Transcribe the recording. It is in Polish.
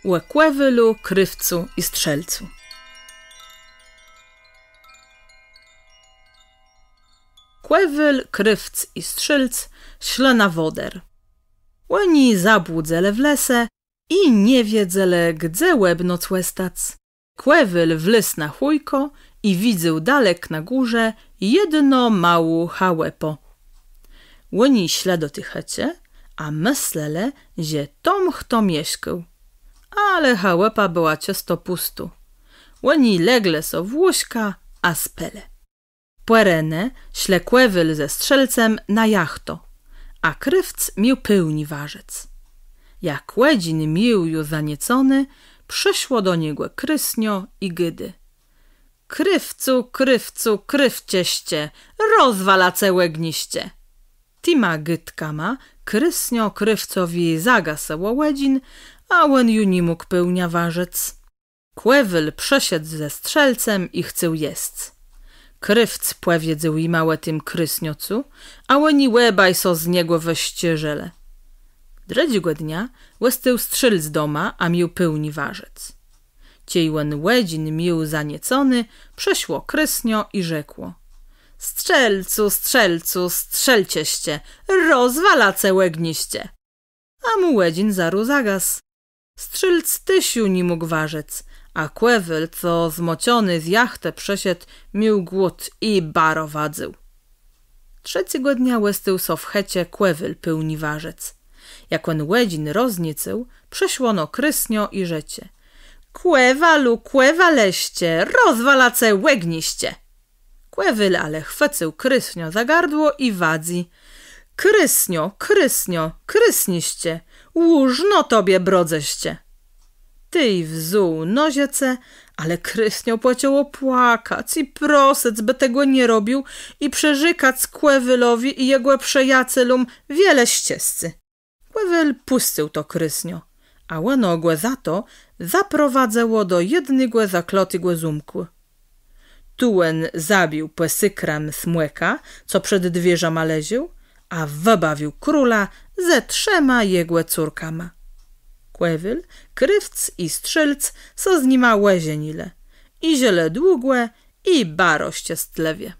Łekłewylu, krywcu i strzelcu. Kłewyl, krywc i strzelc śle na woder. Łeni zabłudzele w lese i nie wiedzele, gdzie łebno cłestac. Kłewyl wlys na chujko i widział dalek na górze jedno mału chałepo. Łeni śle do tych checie, a myślele, że tom kto mieszkał. Ale chałepa była ciasto pustu. Łeni legle so w łośka, a spele. Płerene śle kłewyl ze strzelcem na jachto, a krywc miał pełni warzec. Jak łedzin mił ju zaniecony, przyszło do niego krysnio i gydy. Krywcu, krywcu, krywcieście, rozwala całe gniście. Tima gydka ma, krysnio krywcowi zagasało łedzin, a łen ju nie mógł pełnia warzec. Kłewyl przesiedł ze strzelcem i chcał jest. Krywc płewiedzył i małe tym krysniocu, a łeni łebaj so z niego weścierzele. Dredziego dnia łestył strzelc doma, a miał pełni warzec. Ciejłen łedzin mił zaniecony, przeszło krysnio i rzekło: Strzelcu, strzelcu, strzelcieście, rozwala całe gniście. A mu łedzin zaru zagas. Strzelc tysiu nie mógł warzec, a kłewyl, co zmociony z jachtę przesiedł, miał głód i baro wadzył. Trzeciego dnia łestył so w checie kłewyl pełni warzec. Jak on łedzin rozniecył, przeszłono krysnio i rzecie: Kłewalu, kłewaleście, rozwala całe gniście. Kłewyl ale chwycył krysnio za gardło i wadzi: Krysnio, krysnio, krysniście, łużno tobie brodzeście. Tyj wzuł noziece, ale krysnio płaciało płakać i prosec, by tego nie robił i przerzykać kłewylowi i jego przejacelom wiele ściescy. Kłewyl pustył to krysnio, a łenogłe za to zaprowadzało do jednego zaklotego zumku. Tułen zabił pesykram smłeka, co przed dwierzama leził, a wybawił króla ze 3 jego córkama. Kłewyl, krywc i strzelc so z nima łezienile, i ziele długłe, i baroście stlewie.